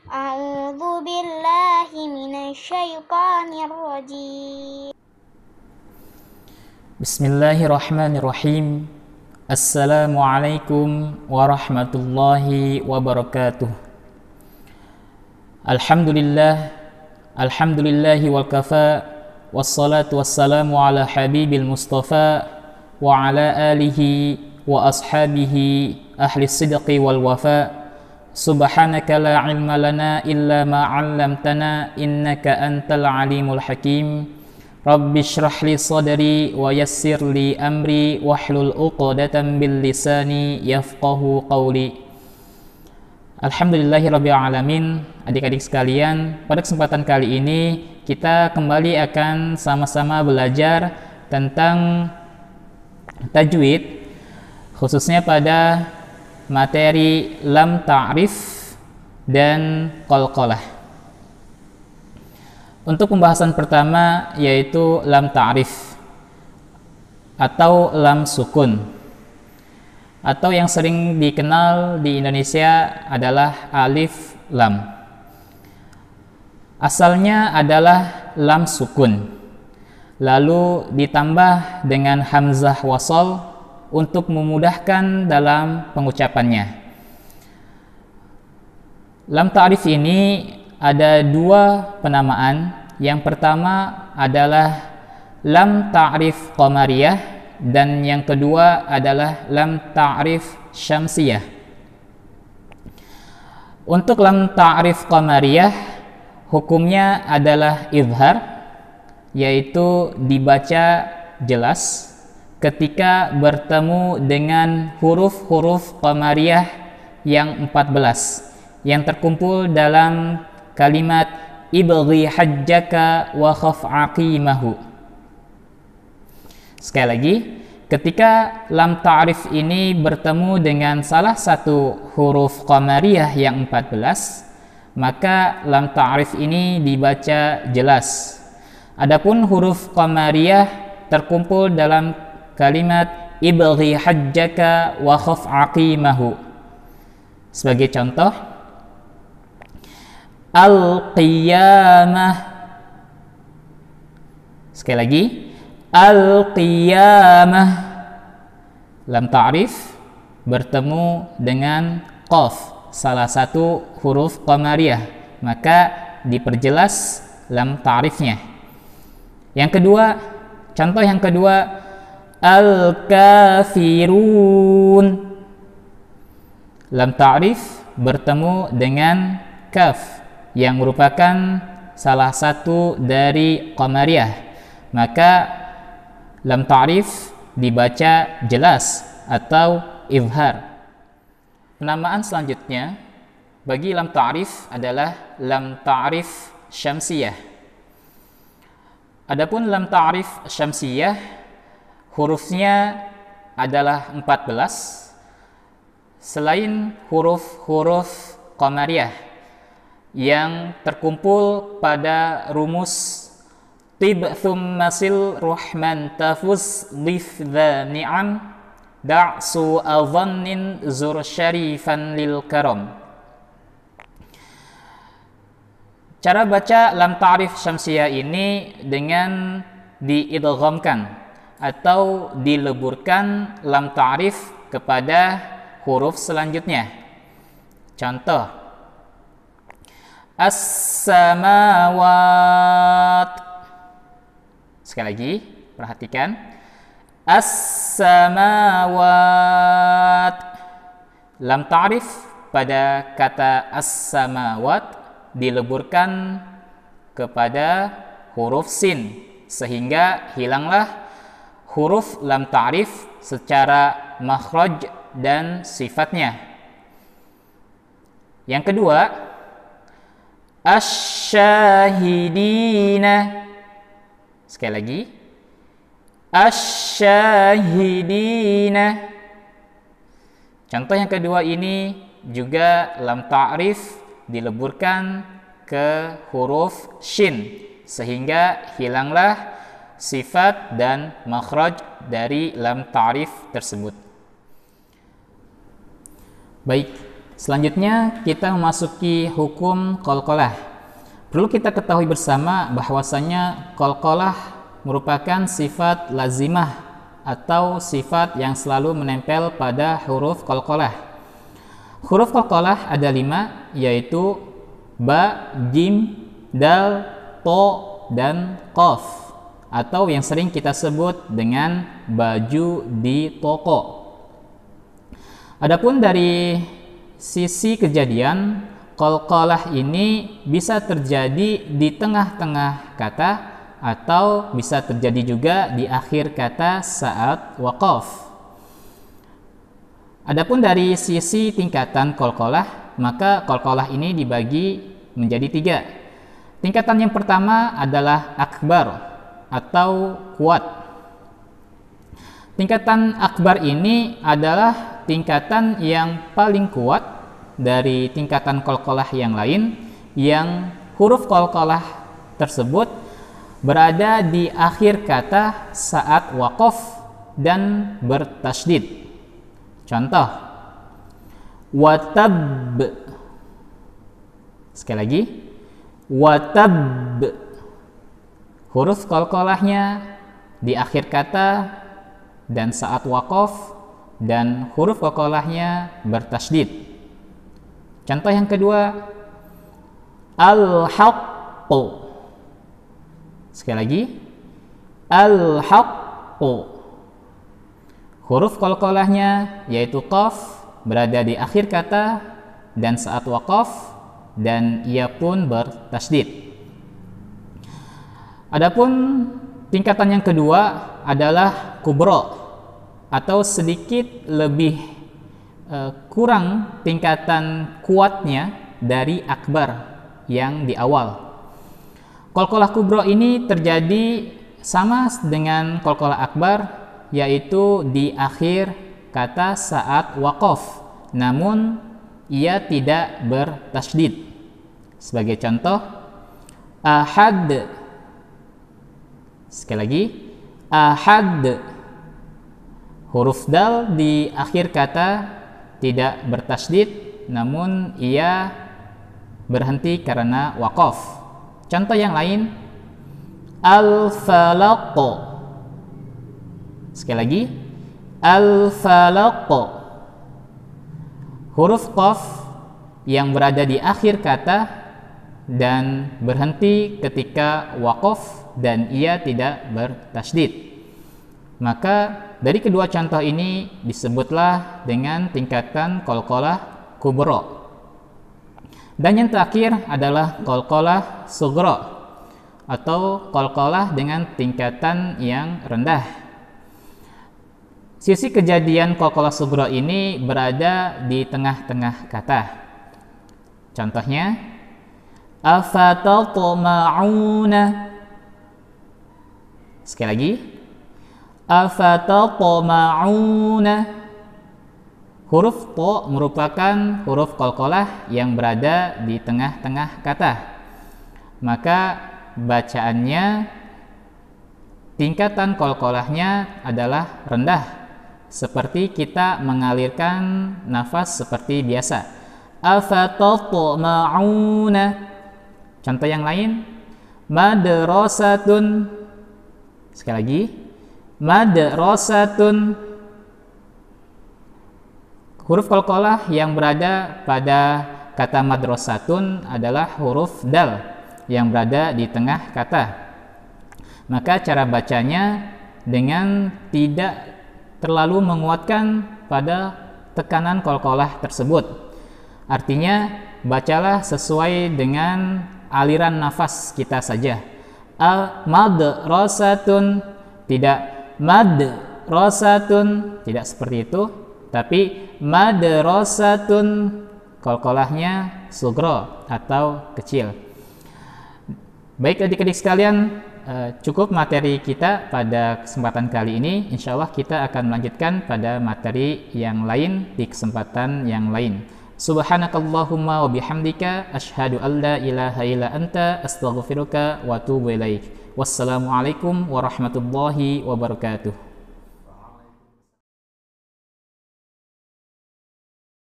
أعوذ بالله من الشيطان الرجيم. Bismillahirrahmanirrahim. Assalamualaikum warahmatullahi wabarakatuh. Alhamdulillahi wal kafa, wassalatu wassalamu ala habibil mustafa wa ala alihi wa ashabihi ahli sidqi wal wafa. Subhanaka la ilma lana illa ma 'allamtana innaka antal alimul hakim. Rabbi shrah li sadri wa yassir li amri wahlul 'uqdatam bil lisani yafqahu qawli. Alhamdulillahirabbil alamin. Adik-adik sekalian, pada kesempatan kali ini kita kembali akan sama-sama belajar tentang tajwid, khususnya pada materi lam ta'rif dan qalqalah. Untuk pembahasan pertama yaitu lam ta'rif atau lam sukun, atau yang sering dikenal di Indonesia adalah alif lam. Asalnya adalah lam sukun, lalu ditambah dengan hamzah wasal untuk memudahkan dalam pengucapannya. Lam ta'rif ini ada dua penamaan. Yang pertama adalah lam ta'rif qamariyah dan yang kedua adalah lam ta'rif syamsiyah. Untuk lam ta'rif qamariyah hukumnya adalah izhar, yaitu dibaca jelas ketika bertemu dengan huruf-huruf qamariyah yang 14 yang terkumpul dalam kalimat ibghi hajjaka wa khaf aqimahu. Sekali lagi, ketika lam ta'rif ini bertemu dengan salah satu huruf qamariyah yang 14, maka lam ta'rif ini dibaca jelas. Adapun huruf qamariyah terkumpul dalam kalimat ibghi hajjaka wa khaf aqimahu. Sebagai contoh, al-qiyamah. Sekali lagi, al-qiyamah. Lam ta'rif bertemu dengan qaf, salah satu huruf qamariyah, maka diperjelas lam ta'rifnya. Yang kedua, contoh yang kedua, al-kafirun. Lam ta'rif bertemu dengan kaf yang merupakan salah satu dari qamariyah, maka lam ta'rif dibaca jelas atau izhar. Penamaan selanjutnya bagi lam ta'rif adalah lam ta'rif syamsiyah. Adapun lam ta'rif syamsiyah hurufnya adalah 14 selain huruf-huruf qamariyah yang terkumpul pada rumus tib thumma sil ruhman tafuz lif dha ni'am da'su adhannin zur syarifan lil karam. Cara baca lam ta'rif syamsiyah ini dengan diidghamkan atau dileburkan lam ta'rif kepada huruf selanjutnya. Contoh, as-samawat. Sekali lagi, perhatikan. As-samawat. Lam ta'rif pada kata as-samawat dileburkan kepada huruf sin, sehingga hilanglah huruf lam ta'rif secara makhraj dan sifatnya. Yang kedua, asyahidina. Sekali lagi, asyahidina. Contoh yang kedua ini juga lam ta'rif dileburkan ke huruf shin, sehingga hilanglah sifat dan makhraj dari lam ta'rif tersebut. Baik, Selanjutnya kita memasuki hukum qalqalah. Perlu kita ketahui bersama bahwasanya qalqalah merupakan sifat lazimah atau sifat yang selalu menempel pada huruf qalqalah. Huruf qalqalah ada 5, yaitu ba, jim, dal, to, dan qaf, atau yang sering kita sebut dengan baju di toko. Adapun dari sisi kejadian, qalqalah ini bisa terjadi di tengah-tengah kata atau bisa terjadi juga di akhir kata saat waqaf. Adapun dari sisi tingkatan qalqalah, maka qalqalah ini dibagi menjadi 3. Tingkatan yang pertama adalah akbar atau kuat. Tingkatan akbar ini adalah tingkatan yang paling kuat dari tingkatan qalqalah yang lain, yang huruf qalqalah tersebut berada di akhir kata saat waqaf dan bertasydid. Contoh, watab. Sekali lagi, watab. Huruf qalqalahnya di akhir kata dan saat waqaf, dan huruf qalqalahnya bertasydid. Contoh yang kedua, al-haqqu. Sekali lagi, al-haqqu. Huruf qalqalahnya yaitu qaf berada di akhir kata dan saat waqaf, dan ia pun bertasydid. Adapun tingkatan yang kedua adalah kubra atau sedikit lebih kurang tingkatan kuatnya dari akbar yang di awal. Qalqalah kubra ini terjadi sama dengan qalqalah akbar, yaitu di akhir kata saat waqaf, namun ia tidak bertasydid. Sebagai contoh, ahad. Sekali lagi, ahad. Huruf dal di akhir kata tidak bertasydid, namun ia berhenti karena waqaf. Contoh yang lain, al-falaq. Sekali lagi, al-falaq. Huruf qaf yang berada di akhir kata dan berhenti ketika waqaf, dan ia tidak bertasydid. Maka dari kedua contoh ini disebutlah dengan tingkatan qalqalah kubra. Dan yang terakhir adalah qalqalah sughra atau qalqalah dengan tingkatan yang rendah. Sisi kejadian qalqalah sughra ini berada di tengah-tengah kata. Contohnya, afatatma'una. Sekali lagi, afatatma'una. Huruf to merupakan huruf qalqalah yang berada di tengah-tengah kata. Maka bacaannya, tingkatan qalqalahnya adalah rendah, seperti kita mengalirkan nafas seperti biasa. Afatatma'una. Contoh yang lain, madrasatun. Sekali lagi, madrasatun. Huruf qalqalah yang berada pada kata madrasatun adalah huruf dal yang berada di tengah kata. Maka cara bacanya dengan tidak terlalu menguatkan pada tekanan qalqalah tersebut. Artinya, bacalah sesuai dengan aliran nafas kita saja. Madrasatun, tidak madrasatun, tidak seperti itu, tapi madrasatun, qalqalahnya sughra atau kecil. Baik adik-adik sekalian, cukup materi kita pada kesempatan kali ini. Insya Allah kita akan melanjutkan pada materi yang lain di kesempatan yang lain. Subhanakallahumma wa bihamdika asyhadu an la ilaha illa anta astaghfiruka wa atubu ilaik. Wassalamualaikum warahmatullahi wabarakatuh.